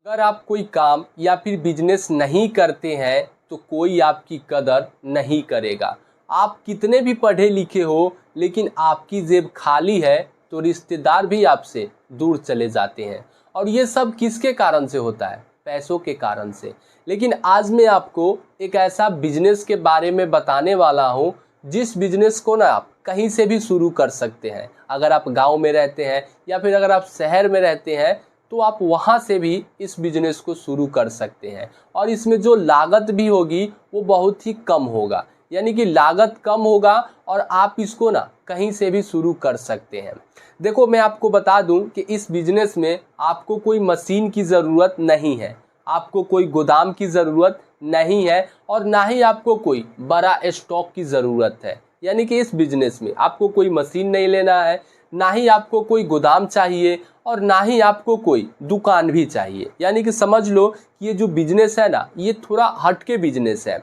अगर आप कोई काम या फिर बिजनेस नहीं करते हैं तो कोई आपकी कदर नहीं करेगा। आप कितने भी पढ़े लिखे हो लेकिन आपकी जेब खाली है तो रिश्तेदार भी आपसे दूर चले जाते हैं। और ये सब किसके कारण से होता है? पैसों के कारण से। लेकिन आज मैं आपको एक ऐसा बिजनेस के बारे में बताने वाला हूँ जिस बिजनेस को ना आप कहीं से भी शुरू कर सकते हैं। अगर आप गांव में रहते हैं या फिर अगर आप शहर में रहते हैं तो आप वहाँ से भी इस बिजनेस को शुरू कर सकते हैं। और इसमें जो लागत भी होगी वो बहुत ही कम होगा, यानी कि लागत कम होगा और आप इसको ना कहीं से भी शुरू कर सकते हैं। देखो, मैं आपको बता दूं कि इस बिजनेस में आपको कोई मशीन की ज़रूरत नहीं है, आपको कोई गोदाम की ज़रूरत नहीं है और ना ही आपको कोई बड़ा स्टॉक की ज़रूरत है। यानी कि इस बिजनेस में आपको कोई मशीन नहीं लेना है, ना ही आपको कोई गोदाम चाहिए और ना ही आपको कोई दुकान भी चाहिए। यानी कि समझ लो कि ये जो बिजनेस है ना, ये थोड़ा हटके बिजनेस है।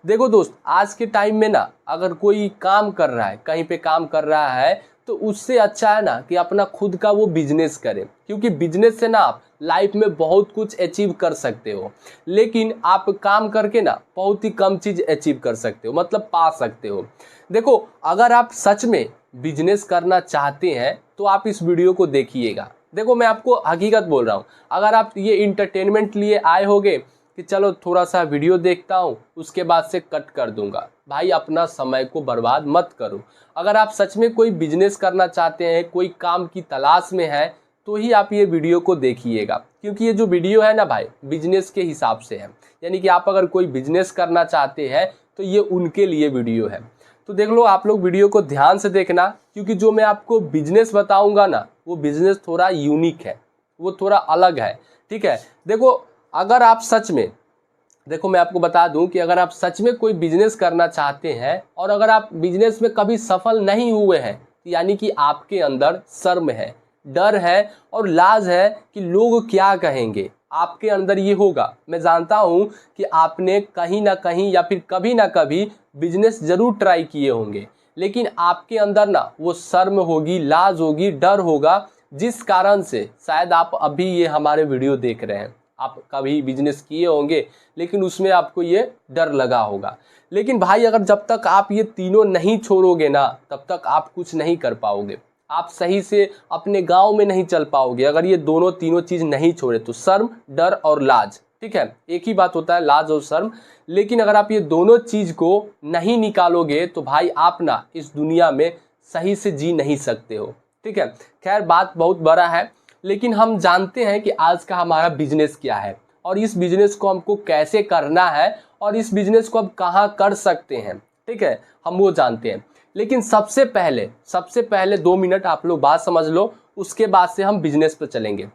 देखो दोस्त, आज के टाइम में ना अगर कोई काम कर रहा है, कहीं पे काम कर रहा है, तो उससे अच्छा है ना कि अपना खुद का वो बिजनेस करे, क्योंकि बिजनेस से ना आप लाइफ में बहुत कुछ अचीव कर सकते हो। लेकिन आप काम करके ना बहुत ही कम चीज़ अचीव कर सकते हो, मतलब पा सकते हो। देखो, अगर आप सच में बिजनेस करना चाहते हैं तो आप इस वीडियो को देखिएगा। देखो, मैं आपको हकीकत बोल रहा हूँ। अगर आप ये इंटरटेनमेंट लिए आए होगे कि चलो थोड़ा सा वीडियो देखता हूँ उसके बाद से कट कर दूंगा, भाई अपना समय को बर्बाद मत करो। अगर आप सच में कोई बिजनेस करना चाहते हैं, कोई काम की तलाश में है, तो ही आप ये वीडियो को देखिएगा, क्योंकि ये जो वीडियो है ना भाई, बिजनेस के हिसाब से है। यानी कि आप अगर कोई बिजनेस करना चाहते हैं तो ये उनके लिए वीडियो है। तो देख लो, आप लोग वीडियो को ध्यान से देखना, क्योंकि जो मैं आपको बिजनेस बताऊंगा ना, वो बिजनेस थोड़ा यूनिक है, वो थोड़ा अलग है। ठीक है, देखो, अगर आप सच में, देखो मैं आपको बता दूं कि अगर आप सच में कोई बिजनेस करना चाहते हैं और अगर आप बिजनेस में कभी सफल नहीं हुए हैं, यानी कि आपके अंदर शर्म है, डर है और लाज है कि लोग क्या कहेंगे, आपके अंदर ये होगा। मैं जानता हूं कि आपने कहीं ना कहीं या फिर कभी ना कभी बिजनेस जरूर ट्राई किए होंगे, लेकिन आपके अंदर ना वो शर्म होगी, लाज होगी, डर होगा, जिस कारण से शायद आप अभी ये हमारे वीडियो देख रहे हैं। आप कभी बिजनेस किए होंगे लेकिन उसमें आपको ये डर लगा होगा। लेकिन भाई, अगर जब तक आप ये तीनों नहीं छोड़ोगे ना, तब तक आप कुछ नहीं कर पाओगे। आप सही से अपने गांव में नहीं चल पाओगे अगर ये दोनों तीनों चीज़ नहीं छोड़े तो। शर्म, डर और लाज, ठीक है, एक ही बात होता है, लाज और शर्म। लेकिन अगर आप ये दोनों चीज़ को नहीं निकालोगे तो भाई आप ना इस दुनिया में सही से जी नहीं सकते हो। ठीक है, खैर बात बहुत बड़ा है, लेकिन हम जानते हैं कि आज का हमारा बिजनेस क्या है और इस बिजनेस को हमको कैसे करना है और इस बिजनेस को हम कहाँ कर सकते हैं। ठीक है, हम वो जानते हैं। लेकिन सबसे पहले 2 मिनट आप लोग बात समझ लो, उसके बाद से हम बिजनेस पे चलेंगे।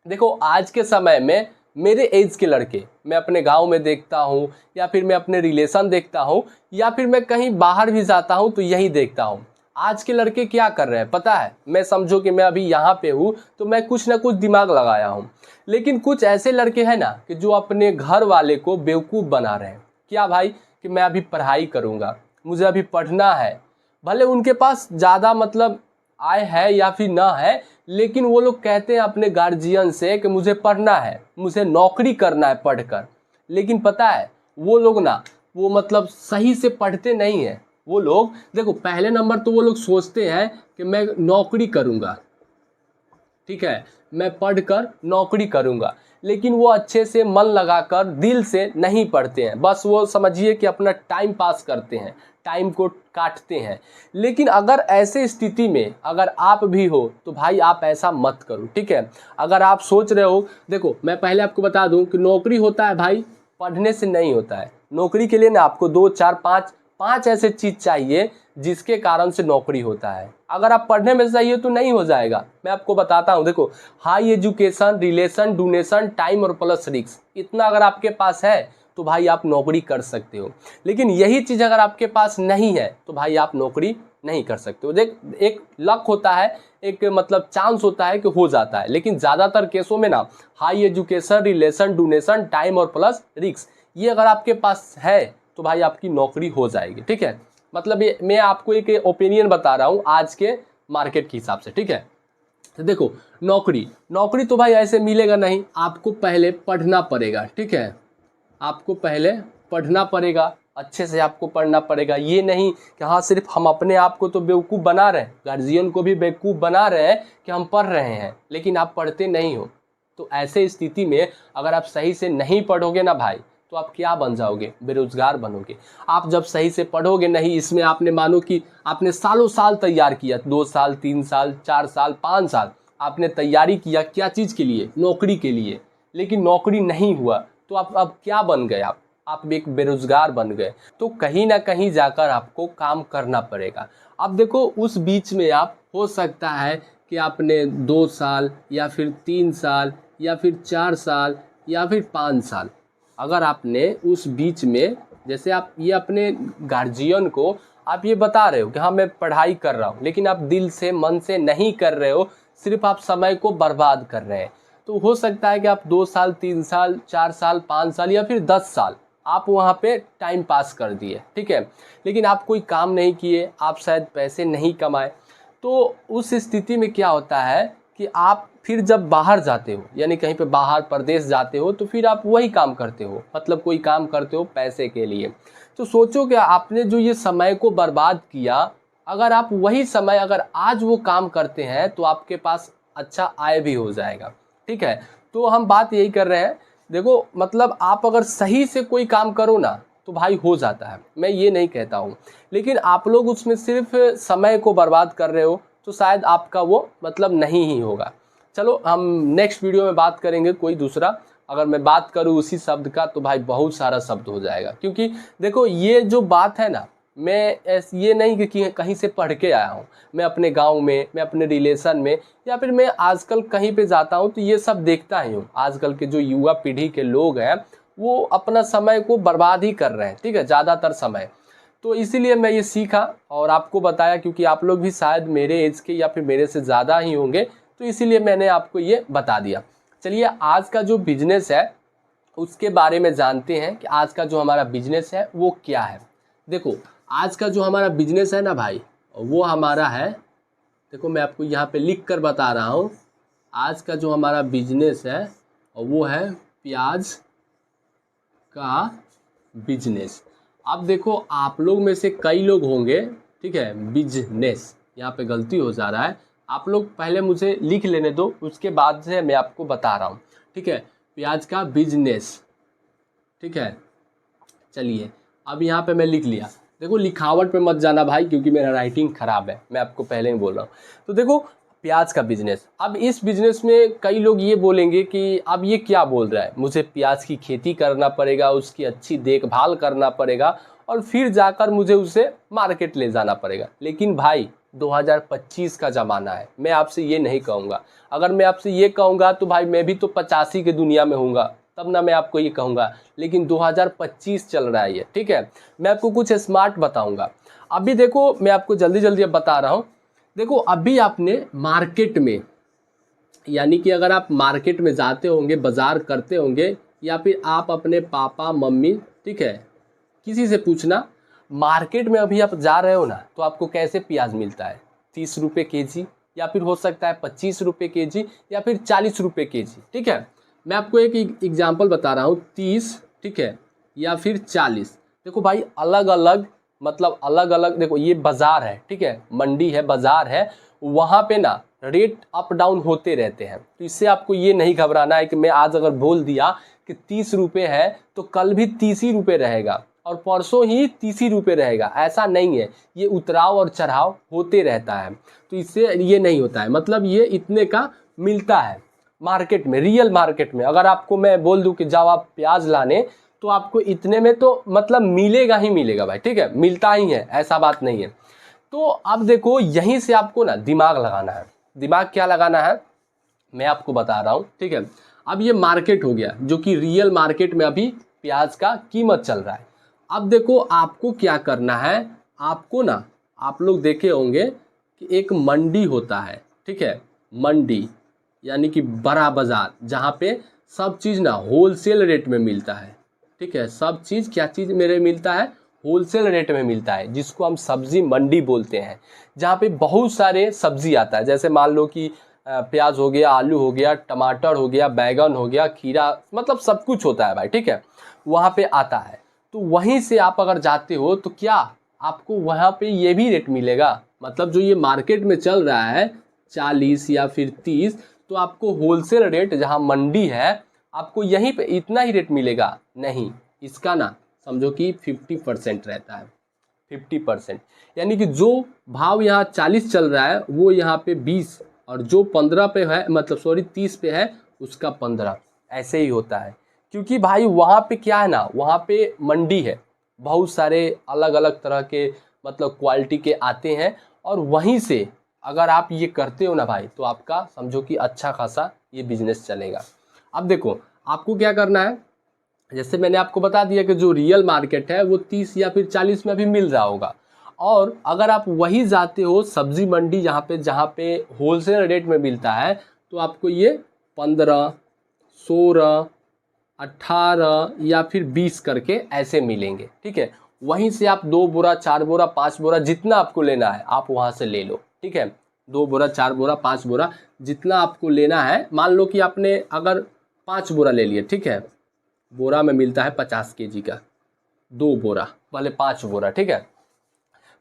देखो, आज के समय में मेरे एज के लड़के, मैं अपने गांव में देखता हूँ या फिर मैं अपने रिलेशन देखता हूँ या फिर मैं कहीं बाहर भी जाता हूँ तो यही देखता हूँ। आज के लड़के क्या कर रहे हैं पता है? मैं समझो कि मैं अभी यहाँ पे हूँ तो मैं कुछ ना कुछ दिमाग लगाया हूँ, लेकिन कुछ ऐसे लड़के हैं ना कि जो अपने घर वाले को बेवकूफ़ बना रहे हैं। क्या भाई? कि मैं अभी पढ़ाई करूँगा, मुझे अभी पढ़ना है। भले उनके पास ज़्यादा मतलब आय है या फिर ना है, लेकिन वो लोग कहते हैं अपने गार्जियन से कि मुझे पढ़ना है, मुझे नौकरी करना है पढ़कर। लेकिन पता है, वो लोग ना वो मतलब सही से पढ़ते नहीं हैं। वो लोग, देखो, पहले नंबर तो वो लोग सोचते हैं कि मैं नौकरी करूँगा, ठीक है, मैं पढ़कर नौकरी करूँगा, लेकिन वो अच्छे से मन लगाकर दिल से नहीं पढ़ते हैं। बस वो समझिए कि अपना टाइम पास करते हैं, टाइम को काटते हैं। लेकिन अगर ऐसे स्थिति में अगर आप भी हो तो भाई आप ऐसा मत करो। ठीक है, अगर आप सोच रहे हो, देखो मैं पहले आपको बता दूं कि नौकरी होता है भाई पढ़ने से नहीं होता है। नौकरी के लिए ना आपको 2, 4, 5 ऐसे चीज़ चाहिए जिसके कारण से नौकरी होता है। अगर आप पढ़ने में सही हो तो नहीं हो जाएगा। मैं आपको बताता हूँ, देखो, high education, relation, donation, time और प्लस रिस्क, इतना अगर आपके पास है तो भाई आप नौकरी कर सकते हो। लेकिन यही चीज़ अगर आपके पास नहीं है तो भाई आप नौकरी नहीं कर सकते हो। देख, एक लक होता है, एक मतलब चांस होता है कि हो जाता है, लेकिन ज़्यादातर केसों में ना high education, relation, donation, time और प्लस रिस्क, ये अगर आपके पास है तो भाई आपकी नौकरी हो जाएगी। ठीक है, मतलब ये मैं आपको एक ओपिनियन बता रहा हूँ आज के मार्केट के हिसाब से। ठीक है, तो देखो नौकरी, नौकरी तो भाई ऐसे मिलेगा नहीं, आपको पहले पढ़ना पड़ेगा, ठीक है, आपको पहले पढ़ना पड़ेगा, अच्छे से आपको पढ़ना पड़ेगा। ये नहीं कि हाँ सिर्फ हम अपने आप को तो बेवकूफ़ बना रहे हैं, गार्जियन को भी बेवकूफ़ बना रहे हैं कि हम पढ़ रहे हैं लेकिन आप पढ़ते नहीं हो। तो ऐसे स्थिति में अगर आप सही से नहीं पढ़ोगे ना भाई, तो आप क्या बन जाओगे, बेरोजगार बनोगे। आप जब सही से पढ़ोगे नहीं, इसमें आपने मानो कि आपने सालों साल तैयार किया, 2 साल 3 साल 4 साल 5 साल आपने तैयारी किया, क्या चीज़ के लिए, नौकरी के लिए, लेकिन नौकरी नहीं हुआ, तो आप क्या बन गए, आप एक बेरोजगार बन गए। तो कहीं ना कहीं जाकर आपको काम करना पड़ेगा। अब देखो उस बीच में आप, हो सकता है कि आपने 2 साल या फिर 3 साल या फिर 4 साल या फिर 5 साल, अगर आपने उस बीच में, जैसे आप ये अपने गार्जियन को आप ये बता रहे हो कि हाँ मैं पढ़ाई कर रहा हूँ, लेकिन आप दिल से मन से नहीं कर रहे हो, सिर्फ आप समय को बर्बाद कर रहे हैं। तो हो सकता है कि आप 2 साल 3 साल 4 साल 5 साल या फिर 10 साल आप वहाँ पे टाइम पास कर दिए, ठीक है, लेकिन आप कोई काम नहीं किए, आप शायद पैसे नहीं कमाए। तो उस स्थिति में क्या होता है कि आप फिर जब बाहर जाते हो, यानी कहीं पे बाहर प्रदेश जाते हो, तो फिर आप वही काम करते हो, मतलब कोई काम करते हो पैसे के लिए। तो सोचो कि आपने जो ये समय को बर्बाद किया, अगर आप वही समय अगर आज वो काम करते हैं तो आपके पास अच्छा आय भी हो जाएगा, ठीक है। तो हम बात यही कर रहे हैं, देखो मतलब आप अगर सही से कोई काम करो ना तो भाई हो जाता है, मैं ये नहीं कहता हूँ, लेकिन आप लोग उसमें सिर्फ समय को बर्बाद कर रहे हो, तो शायद आपका वो मतलब नहीं ही होगा। चलो हम नेक्स्ट वीडियो में बात करेंगे कोई दूसरा, अगर मैं बात करूँ उसी शब्द का तो भाई बहुत सारा शब्द हो जाएगा, क्योंकि देखो ये जो बात है ना, मैं ये नहीं कि कहीं से पढ़ के आया हूँ, मैं अपने गांव में, मैं अपने रिलेशन में, या फिर मैं आजकल कहीं पे जाता हूँ तो ये सब देखता ही हूँ। आजकल के जो युवा पीढ़ी के लोग हैं वो अपना समय को बर्बाद ही कर रहे हैं, ठीक है, ज़्यादातर समय। तो इसीलिए मैं ये सीखा और आपको बताया, क्योंकि आप लोग भी शायद मेरे एज के या फिर मेरे से ज़्यादा ही होंगे, तो इसीलिए मैंने आपको ये बता दिया। चलिए आज का जो बिजनेस है उसके बारे में जानते हैं कि आज का जो हमारा बिजनेस है वो क्या है। देखो आज का जो हमारा बिजनेस है ना भाई, वो हमारा है, देखो मैं आपको यहाँ पे लिख कर बता रहा हूँ, आज का जो हमारा बिजनेस है वो है प्याज का बिजनेस। अब देखो आप लोग में से कई लोग होंगे, ठीक है, बिजनेस यहाँ पे गलती हो जा रहा है, आप लोग पहले मुझे लिख लेने दो, उसके बाद से मैं आपको बता रहा हूँ, ठीक है, प्याज का बिजनेस, ठीक है। चलिए अब यहाँ पे मैं लिख लिया, देखो लिखावट पे मत जाना भाई, क्योंकि मेरा राइटिंग ख़राब है, मैं आपको पहले ही बोल रहा हूँ। तो देखो प्याज का बिजनेस, अब इस बिजनेस में कई लोग ये बोलेंगे कि अब ये क्या बोल रहा है, मुझे प्याज की खेती करना पड़ेगा, उसकी अच्छी देखभाल करना पड़ेगा और फिर जाकर मुझे उसे मार्केट ले जाना पड़ेगा। लेकिन भाई 2025 का ज़माना है, मैं आपसे ये नहीं कहूँगा। अगर मैं आपसे ये कहूँगा तो भाई मैं भी तो 85 की दुनिया में हूँगा, तब ना मैं आपको ये कहूँगा, लेकिन 2025 चल रहा है ये, ठीक है। मैं आपको कुछ स्मार्ट बताऊँगा। अभी देखो मैं आपको जल्दी जल्दी अब बता रहा हूँ। देखो अभी आपने मार्केट में, यानी कि अगर आप मार्केट में जाते होंगे, बाज़ार करते होंगे, या फिर आप अपने पापा मम्मी, ठीक है, किसी से पूछना, मार्केट में अभी आप जा रहे हो ना तो आपको कैसे प्याज मिलता है, 30 रुपये के.जी, या फिर हो सकता है 25 रुपये के.जी, या फिर 40 रुपये के.जी, ठीक है। मैं आपको एक एग्जांपल बता रहा हूँ, 30, ठीक है, या फिर 40। देखो भाई अलग अलग, मतलब अलग अलग, देखो ये बाज़ार है, ठीक है, मंडी है, बाज़ार है, वहाँ पे ना रेट अप डाउन होते रहते हैं। तो इससे आपको ये नहीं घबराना है कि मैं आज अगर बोल दिया कि 30 रुपये है तो कल भी 30 ही रुपये रहेगा और परसों ही 30 ही रुपये रहेगा, ऐसा नहीं है। ये उतराव और चढ़ाव होते रहता है, तो इससे ये नहीं होता है, मतलब ये इतने का मिलता है मार्केट में, रियल मार्केट में। अगर आपको मैं बोल दूं कि जाओ आप प्याज लाने, तो आपको इतने में तो मतलब मिलेगा ही मिलेगा भाई, ठीक है, मिलता ही है, ऐसा बात नहीं है। तो अब देखो यहीं से आपको ना दिमाग लगाना है। दिमाग क्या लगाना है मैं आपको बता रहा हूँ, ठीक है। अब ये मार्केट हो गया, जो कि रियल मार्केट में अभी प्याज का कीमत चल रहा है। अब देखो आपको क्या करना है, आपको ना, आप लोग देखे होंगे कि एक मंडी होता है, ठीक है, मंडी यानी कि बड़ा बाजार, जहाँ पे सब चीज़ ना होलसेल रेट में मिलता है, ठीक है, सब चीज़ क्या चीज़ मेरे मिलता है, होलसेल रेट में मिलता है, जिसको हम सब्जी मंडी बोलते हैं, जहाँ पे बहुत सारे सब्जी आता है। जैसे मान लो कि प्याज हो गया, आलू हो गया, टमाटर हो गया, बैगन हो गया, खीरा, मतलब सब कुछ होता है भाई, ठीक है, वहाँ पे आता है। तो वहीं से आप अगर जाते हो तो क्या आपको वहाँ पे ये भी रेट मिलेगा, मतलब जो ये मार्केट में चल रहा है 40 या फिर 30, तो आपको होलसेल रेट जहाँ मंडी है आपको यहीं पे इतना ही रेट मिलेगा? नहीं, इसका ना समझो कि 50% रहता है, 50%। यानी कि जो भाव यहाँ 40 चल रहा है वो यहाँ पे 20, और जो 15 पे है, मतलब सॉरी 30 पे है, उसका 15, ऐसे ही होता है। क्योंकि भाई वहाँ पे क्या है ना, वहाँ पे मंडी है, बहुत सारे अलग अलग तरह के मतलब क्वालिटी के आते हैं, और वहीं से अगर आप ये करते हो ना भाई, तो आपका समझो कि अच्छा खासा ये बिजनेस चलेगा। अब देखो आपको क्या करना है, जैसे मैंने आपको बता दिया कि जो रियल मार्केट है वो 30 या फिर 40 में भी मिल रहा होगा, और अगर आप वही जाते हो सब्जी मंडी जहाँ पे होलसेल रेट में मिलता है, तो आपको ये 15, 16, 18 या फिर 20 करके ऐसे मिलेंगे, ठीक है। वहीं से आप 2 बोरा, 4 बोरा, 5 बोरा, जितना आपको लेना है आप वहाँ से ले लो, ठीक है। 2 बोरा, 4 बोरा, 5 बोरा, जितना आपको लेना है। मान लो कि आपने अगर 5 बोरा ले लिए, ठीक है, बोरा में मिलता है 50 kg का, 2 बोरा पहले 5 बोरा, ठीक है,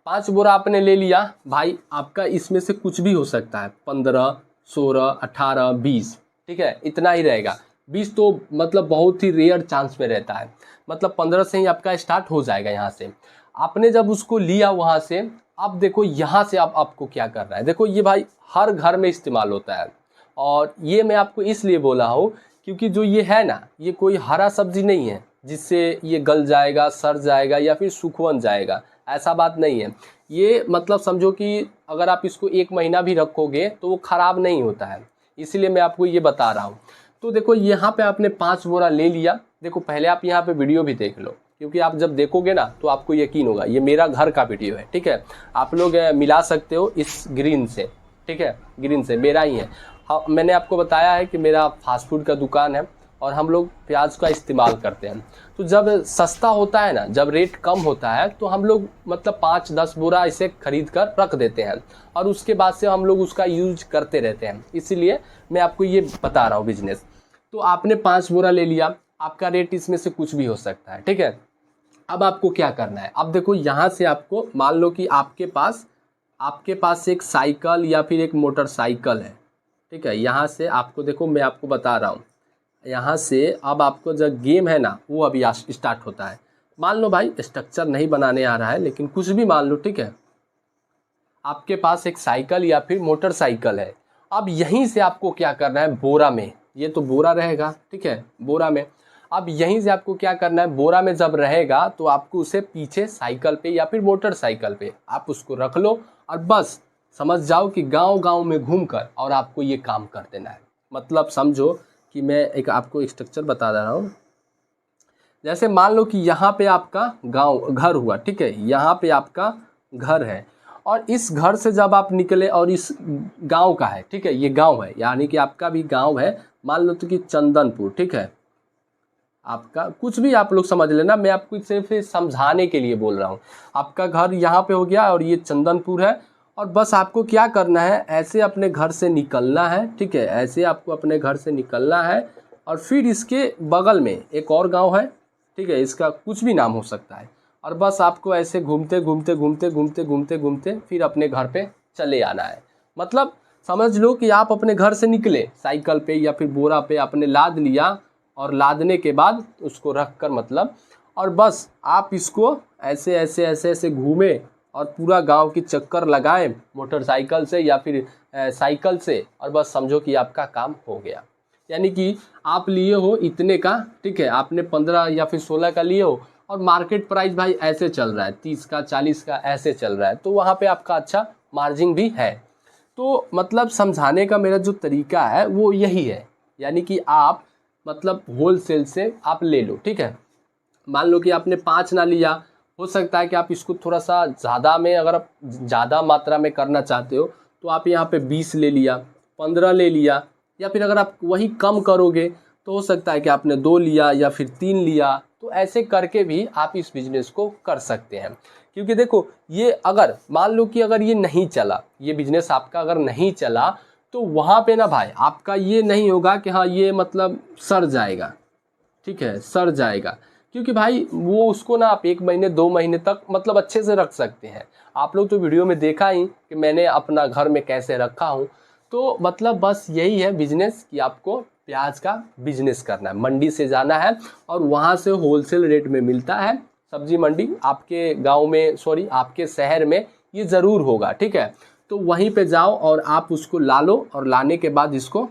5 बोरा आपने ले लिया भाई, आपका इसमें से कुछ भी हो सकता है, 15, 16, 18, 20, ठीक है, इतना ही रहेगा। 20 तो मतलब बहुत ही रेयर चांस में रहता है, मतलब 15 से ही आपका स्टार्ट हो जाएगा। यहाँ से आपने जब उसको लिया वहाँ से, अब देखो यहाँ से आपको क्या करना है। देखो ये भाई हर घर में इस्तेमाल होता है, और ये मैं आपको इसलिए बोला हूँ क्योंकि जो ये है ना, ये कोई हरा सब्जी नहीं है जिससे ये गल जाएगा, सड़ जाएगा या फिर सुखवन जाएगा, ऐसा बात नहीं है। ये मतलब समझो कि अगर आप इसको 1 महीना भी रखोगे तो वो ख़राब नहीं होता है, इसलिए मैं आपको ये बता रहा हूँ। तो देखो यहाँ पे आपने 5 बोरा ले लिया। देखो पहले आप यहाँ पे वीडियो भी देख लो, क्योंकि आप जब देखोगे ना तो आपको यकीन होगा। ये मेरा घर का वीडियो है, ठीक है, आप लोग मिला सकते हो इस ग्रीन से, ठीक है, ग्रीन से मेरा ही है। हाँ, मैंने आपको बताया है कि मेरा फास्ट फूड का दुकान है और हम लोग प्याज का इस्तेमाल करते हैं। तो जब सस्ता होता है ना, जब रेट कम होता है, तो हम लोग मतलब 5-10 बोरा इसे खरीद कर रख देते हैं, और उसके बाद से हम लोग उसका यूज करते रहते हैं। इसीलिए मैं आपको ये बता रहा हूँ बिजनेस। तो आपने 5 बोरा ले लिया, आपका रेट इसमें से कुछ भी हो सकता है, ठीक है। अब आपको क्या करना है, अब देखो यहाँ से आपको मान लो कि आपके पास एक साइकिल या फिर एक मोटरसाइकिल है, ठीक है। यहाँ से आपको देखो मैं आपको बता रहा हूँ, यहाँ से अब आपको जब गेम है ना वो अभी स्टार्ट होता है। मान लो भाई स्ट्रक्चर नहीं बनाने आ रहा है, लेकिन कुछ भी मान लो, ठीक है, आपके पास एक साइकिल या फिर मोटरसाइकिल है। अब यहीं से आपको क्या करना है, बोरा में, ये तो बोरा रहेगा, ठीक है, बोरा में। अब यहीं से आपको क्या करना है, बोरा में जब रहेगा तो आपको उसे पीछे साइकिल पे या फिर मोटरसाइकिल पे आप उसको रख लो, और बस समझ जाओ कि गांव-गांव में घूमकर और आपको ये काम कर देना है। मतलब समझो कि मैं एक आपको स्ट्रक्चर बता दे रहा हूँ। जैसे मान लो कि यहाँ पे आपका घर हुआ, ठीक है, यहाँ पे आपका घर है, और इस घर से जब आप निकले और इस गांव का है, ठीक है, ये गांव है, यानी कि आपका भी गांव है। मान लो तो कि चंदनपुर, ठीक है, आपका कुछ भी आप लोग समझ लेना, मैं आपको सिर्फ समझाने के लिए बोल रहा हूँ। आपका घर यहाँ पे हो गया और ये चंदनपुर है, और बस आपको क्या करना है, ऐसे अपने घर से निकलना है, ठीक है, ऐसे आपको अपने घर से निकलना है, और फिर इसके बगल में एक और गांव है, ठीक है, इसका कुछ भी नाम हो सकता है, और बस आपको ऐसे घूमते घूमते घूमते घूमते घूमते घूमते फिर अपने घर पे चले आना है। मतलब समझ लो कि आप अपने घर से निकले साइकिल पे या फिर बोरा पे, आपने लाद लिया, और लादने के बाद उसको रख कर मतलब, और बस आप इसको ऐसे ऐसे ऐसे ऐसे घूमे और पूरा गांव की चक्कर लगाएं मोटरसाइकिल से या फिर साइकिल से, और बस समझो कि आपका काम हो गया। यानी कि आप लिए हो इतने का, ठीक है, आपने 15 या फिर 16 का लिए हो, और मार्केट प्राइस भाई ऐसे चल रहा है 30 का 40 का ऐसे चल रहा है, तो वहाँ पे आपका अच्छा मार्जिन भी है। तो मतलब समझाने का मेरा जो तरीका है वो यही है, यानी कि आप मतलब होलसेल से आप ले लो, ठीक है। मान लो कि आपने 5 ना लिया, हो सकता है कि आप इसको थोड़ा सा ज़्यादा में, अगर आप ज़्यादा मात्रा में करना चाहते हो तो आप यहाँ पे 20 ले लिया, 15 ले लिया, या फिर अगर आप वही कम करोगे तो हो सकता है कि आपने 2 लिया या फिर 3 लिया। तो ऐसे करके भी आप इस बिज़नेस को कर सकते हैं। क्योंकि देखो ये अगर मान लो कि अगर ये नहीं चला, ये बिज़नेस आपका अगर नहीं चला, तो वहाँ पे ना भाई आपका ये नहीं होगा कि हाँ ये मतलब सड़ जाएगा, ठीक है, सड़ जाएगा, क्योंकि भाई वो उसको ना आप 1 महीने 2 महीने तक मतलब अच्छे से रख सकते हैं। आप लोग तो वीडियो में देखा ही कि मैंने अपना घर में कैसे रखा हूँ। तो मतलब बस यही है बिजनेस कि आपको प्याज का बिजनेस करना है, मंडी से जाना है और वहाँ से होलसेल रेट में मिलता है। सब्जी मंडी आपके गांव में, सॉरी आपके शहर में ये ज़रूर होगा, ठीक है। तो वहीं पे जाओ और आप उसको ला लो, और लाने के बाद इसको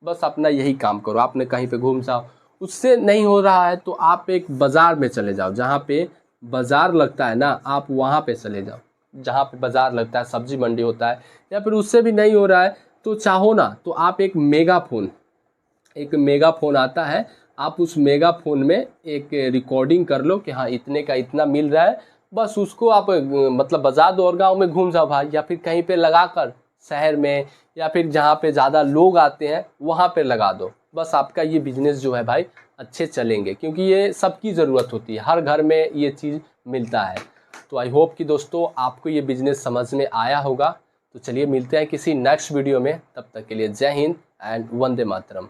बस अपना यही काम करो, आपने कहीं पे घूम जाओ, उससे नहीं हो रहा है तो आप एक बाज़ार में चले जाओ, जहाँ पे बाज़ार लगता है ना आप वहाँ पे चले जाओ, जहाँ पे बाज़ार लगता है, सब्जी मंडी होता है, या फिर उससे भी नहीं हो रहा है तो चाहो ना तो आप एक मेगाफोन आता है, आप उस मेगाफोन में एक रिकॉर्डिंग कर लो कि हाँ इतने का इतना मिल रहा है, बस उसको आप मतलब बजा दो और गांव में घूम जाओ भाई, या फिर कहीं पे लगाकर शहर में, या फिर जहाँ पे ज़्यादा लोग आते हैं वहाँ पे लगा दो। बस आपका ये बिजनेस जो है भाई अच्छे चलेंगे, क्योंकि ये सबकी ज़रूरत होती है, हर घर में ये चीज़ मिलता है। तो आई होप कि दोस्तों आपको ये बिजनेस समझ में आया होगा। तो चलिए मिलते हैं किसी नेक्स्ट वीडियो में, तब तक के लिए जय हिंद एंड वंदे मातरम।